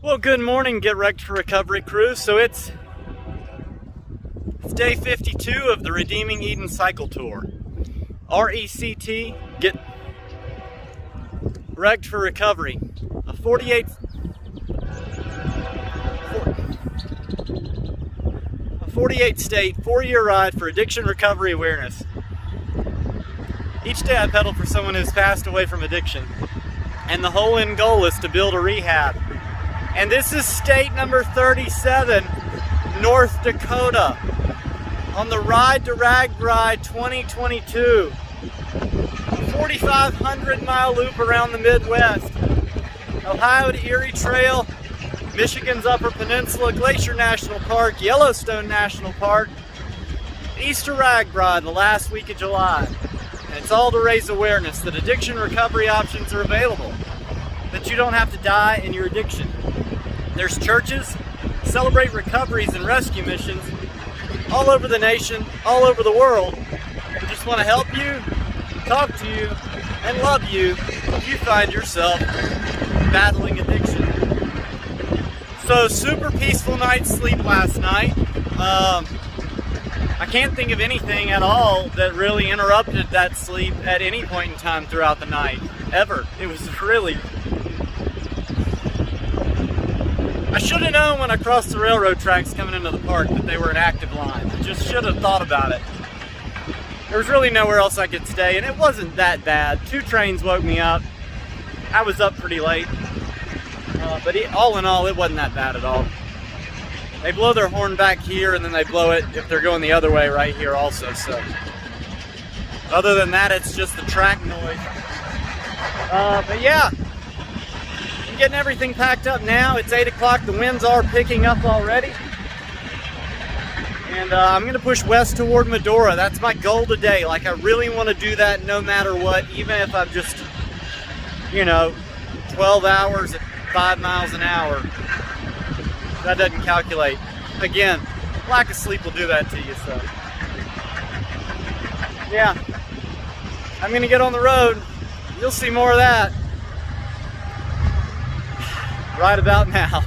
Well, good morning, Get Wrecked for Recovery crew. So it's day 52 of the Redeeming Eden Cycle Tour. RECT, Get Wrecked for Recovery. A 48 state, 4-year ride for addiction recovery awareness. Each day I pedal for someone who's passed away from addiction. And the whole end goal is to build a rehab. And this is state number 37, North Dakota, on the Ride to RAGBRAI 2022. A 4,500 mile loop around the Midwest. Ohio to Erie Trail, Michigan's Upper Peninsula, Glacier National Park, Yellowstone National Park, east to RAGBRAI the last week of July. And it's all to raise awareness that addiction recovery options are available, that you don't have to die in your addiction. There's churches, celebrate recoveries and rescue missions all over the nation, all over the world. We just want to help you, talk to you, and love you if you find yourself battling addiction. So, super peaceful night's sleep last night. I can't think of anything at all that really interrupted that sleep at any point in time throughout the night, ever. It was really... I should have known when I crossed the railroad tracks coming into the park that they were an active line. I just should have thought about it. There was really nowhere else I could stay, and it wasn't that bad. 2 trains woke me up. I was up pretty late. But all in all, it wasn't that bad at all. They blow their horn back here, and then they blow it if they're going the other way right here also. So, other than that, it's just the track noise. But yeah. Getting everything packed up now. It's 8 o'clock. The winds are picking up already. And I'm going to push west toward Medora. That's my goal today. Like, I really want to do that no matter what, even if I'm just, 12 hours at 5 miles an hour. That doesn't calculate. Again, lack of sleep will do that to you, so. Yeah. I'm going to get on the road. You'll see more of that right about now.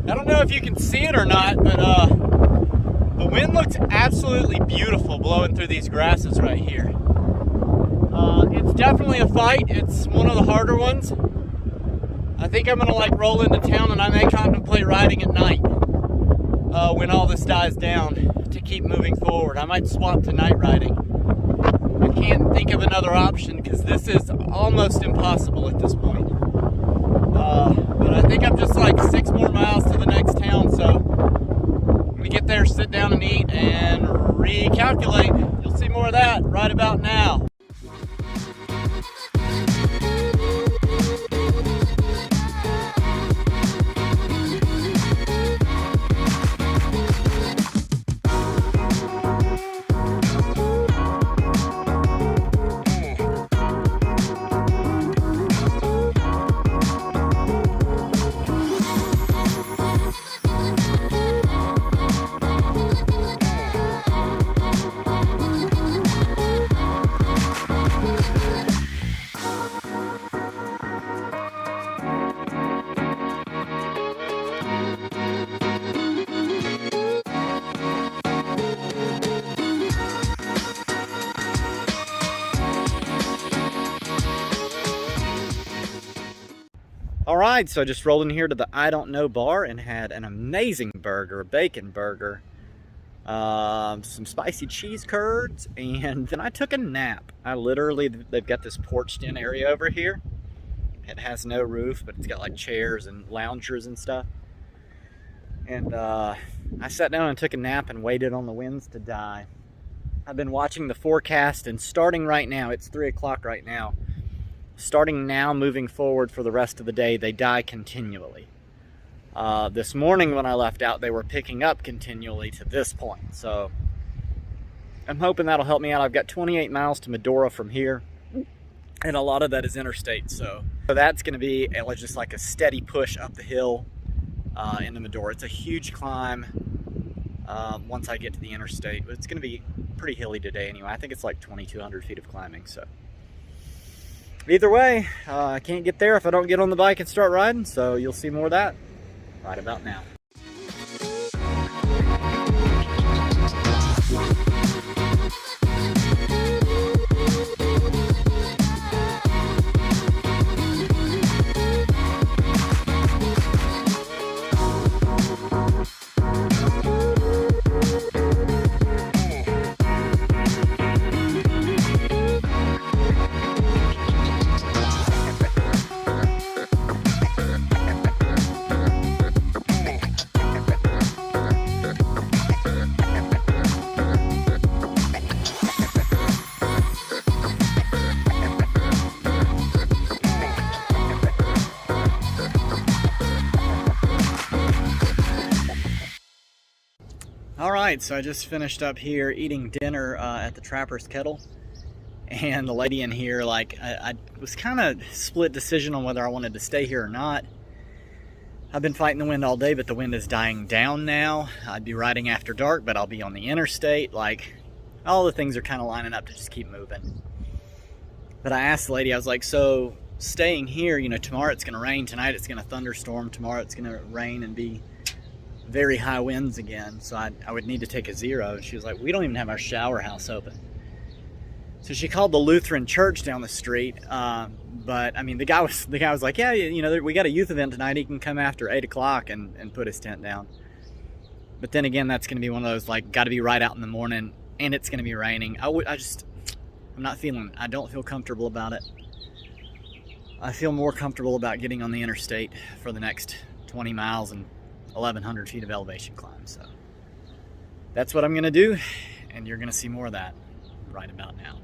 I don't know if you can see it or not, but the wind looks absolutely beautiful blowing through these grasses right here. It's definitely a fight. It's one of the harder ones. I think I'm gonna roll into town, and I may contemplate riding at night when all this dies down to keep moving forward. I might swap to night riding. I can't think of another option because this is almost impossible at this point. But I think I'm just 6 more miles to the next town, so when we get there, sit down and eat and recalculate. You'll see more of that right about now. Alright, so I just rolled in here to the I Don't Know bar and had an amazing burger, a bacon burger, some spicy cheese curds, and then I took a nap. They've got this porched in area over here. It has no roof, but it's got like chairs and loungers and stuff. And I sat down and took a nap and waited on the winds to die. I've been watching the forecast, and starting right now, it's 3 o'clock right now, starting now moving forward for the rest of the day, they die continually. This morning when I left out, they were picking up continually to this point. So I'm hoping that'll help me out. I've got 28 miles to Medora from here, and a lot of that is interstate. So that's going to be just like a steady push up the hill into Medora. It's a huge climb once I get to the interstate. But it's going to be pretty hilly today anyway. I think it's like 2,200 feet of climbing. So either way, I can't get there if I don't get on the bike and start riding. So you'll see more of that right about now. Alright, so I just finished up here eating dinner at the Trapper's Kettle, and the lady in here, like, I was kind of split decision on whether I wanted to stay here or not. I've been fighting the wind all day, but the wind is dying down now. I'd be riding after dark, but I'll be on the interstate. Like, all the things are kind of lining up to just keep moving. But I asked the lady, I was like, so staying here, you know, tomorrow it's going to rain, tonight it's going to thunderstorm, tomorrow it's going to rain and be very high winds again, so I would need to take a zero. And she was like, we don't even have our shower house open. So she called the Lutheran church down the street, but I mean, the guy was like, yeah, you know, we got a youth event tonight, he can come after 8 o'clock and put his tent down. But then again, that's going to be one of those, like, got to be right out in the morning, and it's going to be raining. I'm not feeling, I don't feel comfortable about it. I feel more comfortable about getting on the interstate for the next 20 miles and 1,100 feet of elevation climb. So that's what I'm going to do, and you're going to see more of that right about now.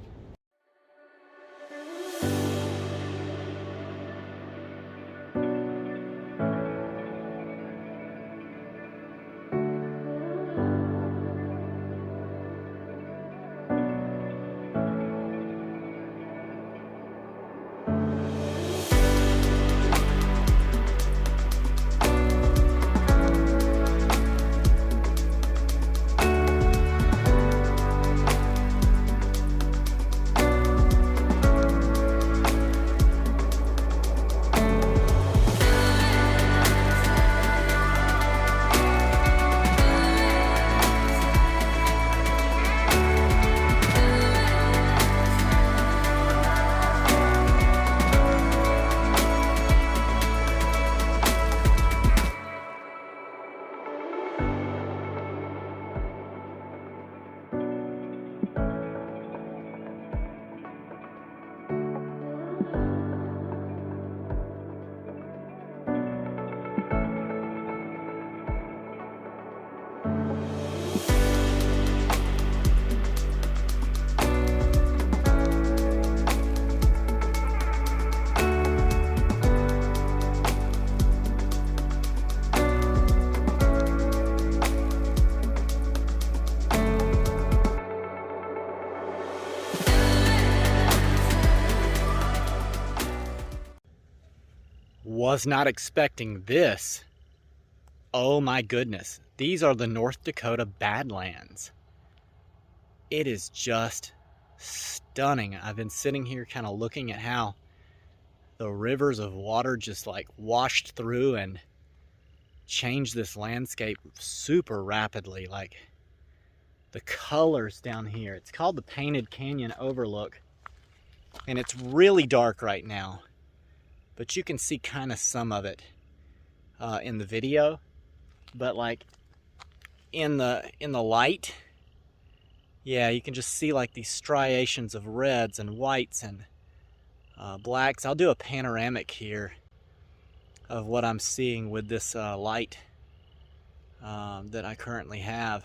Was not expecting this. Oh my goodness. These are the North Dakota Badlands. It is just stunning. I've been sitting here kind of looking at how the rivers of water just like washed through and changed this landscape super rapidly. Like the colors down here. It's called the Painted Canyon Overlook, and it's really dark right now. but you can see kind of some of it in the video. But like in the light, yeah, you can just see like these striations of reds and whites and blacks. I'll do a panoramic here of what I'm seeing with this light that I currently have.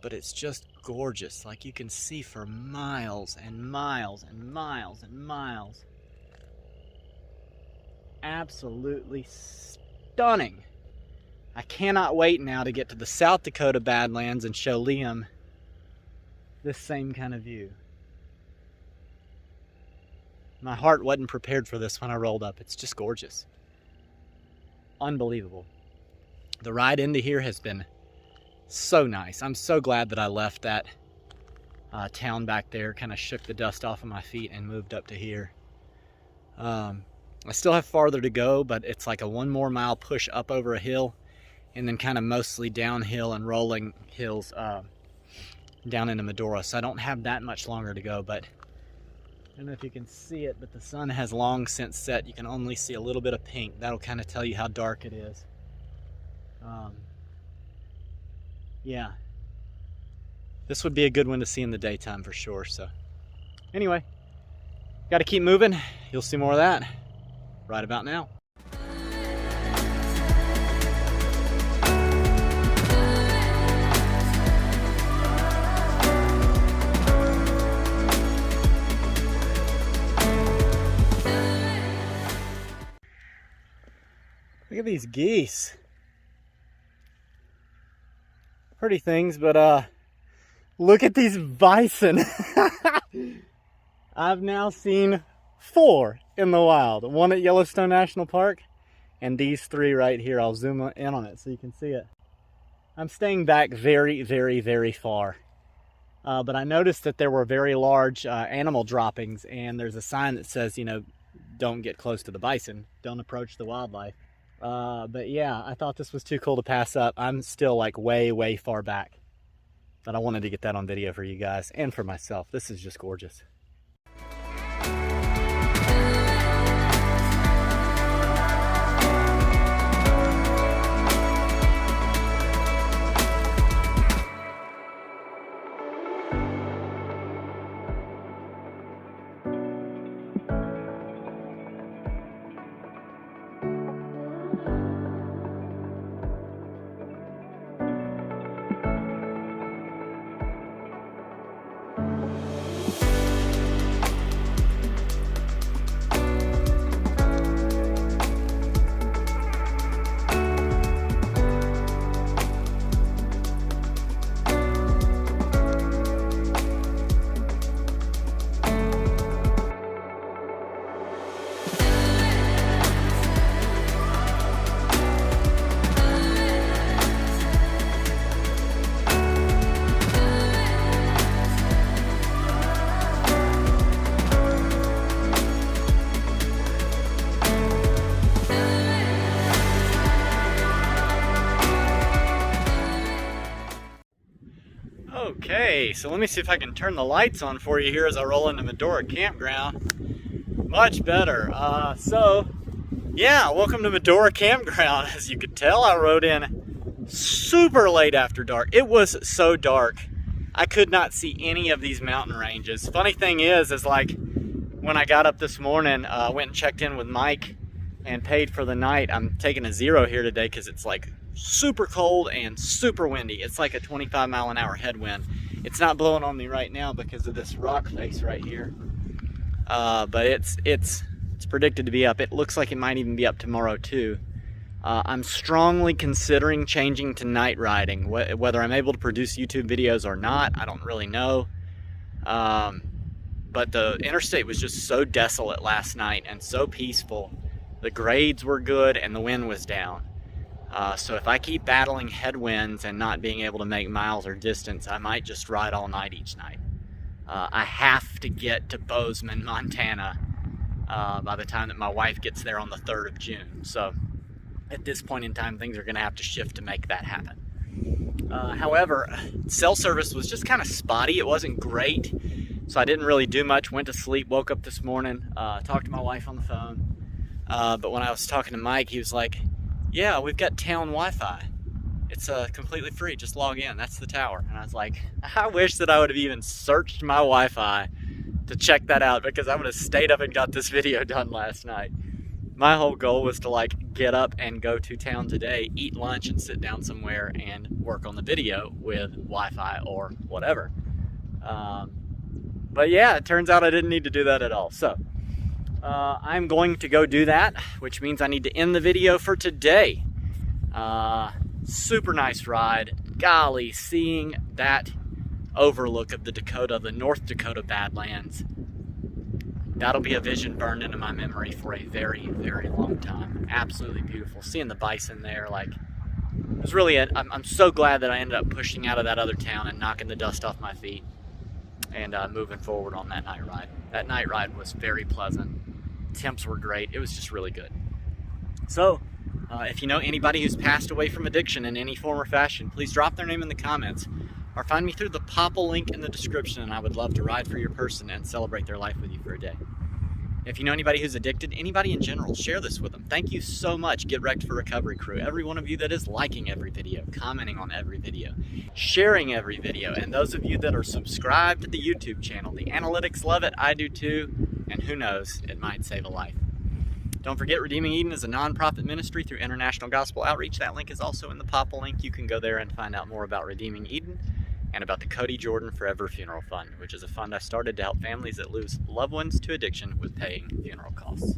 But it's just gorgeous. Like you can see for miles and miles and miles and miles. Absolutely stunning. I cannot wait now to get to the South Dakota Badlands and show Liam this same kind of view. My heart wasn't prepared for this when I rolled up. It's just gorgeous. Unbelievable. The ride into here has been so nice. I'm so glad that I left that town back there, kind of shook the dust off of my feet and moved up to here. I still have farther to go, but it's like a 1 more mile push up over a hill and then kind of mostly downhill and rolling hills down into Medora. So I don't have that much longer to go, but I don't know if you can see it, but the sun has long since set. You can only see a little bit of pink. That'll kind of tell you how dark it is. Yeah, this would be a good one to see in the daytime for sure. So anyway, got to keep moving. You'll see more of that right about now. Look at these geese. Pretty things, but look at these bison. I've now seen 4 in the wild. 1 at Yellowstone National Park, and these 3 right here. I'll zoom in on it so you can see it. I'm staying back very, very, very far. But I noticed that there were very large animal droppings, and there's a sign that says, you know, don't get close to the bison, don't approach the wildlife. But yeah, I thought this was too cool to pass up. I'm still like way, way far back. But I wanted to get that on video for you guys and for myself. This is just gorgeous. Okay, so let me see if I can turn the lights on for you here as I roll into Medora Campground. Much better. So, yeah, welcome to Medora Campground. As you could tell, I rode in super late after dark. It was so dark, I could not see any of these mountain ranges. Funny thing is like, when I got up this morning, went and checked in with Mike and paid for the night. I'm taking a 0 here today because it's like super cold and super windy. It's like a 25-mile-an-hour headwind. It's not blowing on me right now because of this rock face right here. But it's predicted to be up. It looks like it might even be up tomorrow too. I'm strongly considering changing to night riding. Whether I'm able to produce YouTube videos or not, I don't really know. But the interstate was just so desolate last night and so peaceful. The grades were good and the wind was down. So if I keep battling headwinds and not being able to make miles or distance, I might just ride all night each night. I have to get to Bozeman, Montana by the time that my wife gets there on the 3rd of June. So at this point in time, things are going to have to shift to make that happen. However, cell service was just kind of spotty. It wasn't great, so I didn't really do much. Went to sleep, woke up this morning, talked to my wife on the phone. But when I was talking to Mike, he was like, yeah, we've got town Wi-Fi. It's completely free, just log in, that's the tower. And I was like, I wish that I would have even searched my Wi-Fi to check that out, because I would have stayed up and got this video done last night. My whole goal was to like get up and go to town today, eat lunch, and sit down somewhere and work on the video with Wi-Fi or whatever. But yeah, it turns out I didn't need to do that at all. So I'm going to go do that, which means I need to end the video for today. Super nice ride. Golly, seeing that overlook of the North Dakota Badlands, that'll be a vision burned into my memory for a very, very long time. Absolutely beautiful. Seeing the bison there, like, it was really, I'm so glad that I ended up pushing out of that other town and knocking the dust off my feet and moving forward on that night ride. That night ride was very pleasant. Temps were great. It was just really good. So, if you know anybody who's passed away from addiction in any form or fashion, please drop their name in the comments or find me through the Popple link in the description, and I would love to ride for your person and celebrate their life with you for a day. If you know anybody who's addicted, anybody in general, share this with them. Thank you so much, Get Wrecked for Recovery crew. Every one of you that is liking every video, commenting on every video, sharing every video, and those of you that are subscribed to the YouTube channel. The analytics love it, I do too, and who knows, it might save a life. Don't forget, Redeeming Eden is a non-profit ministry through International Gospel Outreach. That link is also in the Popple link. You can go there and find out more about Redeeming Eden and about the Cody Jordan Forever Funeral Fund, which is a fund I started to help families that lose loved ones to addiction with paying funeral costs.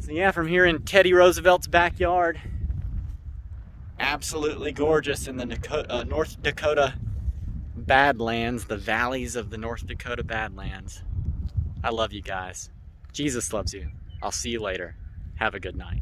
So yeah, from here in Teddy Roosevelt's backyard, absolutely gorgeous in the North Dakota Badlands, the valleys of the North Dakota Badlands. I love you guys. Jesus loves you. I'll see you later. Have a good night.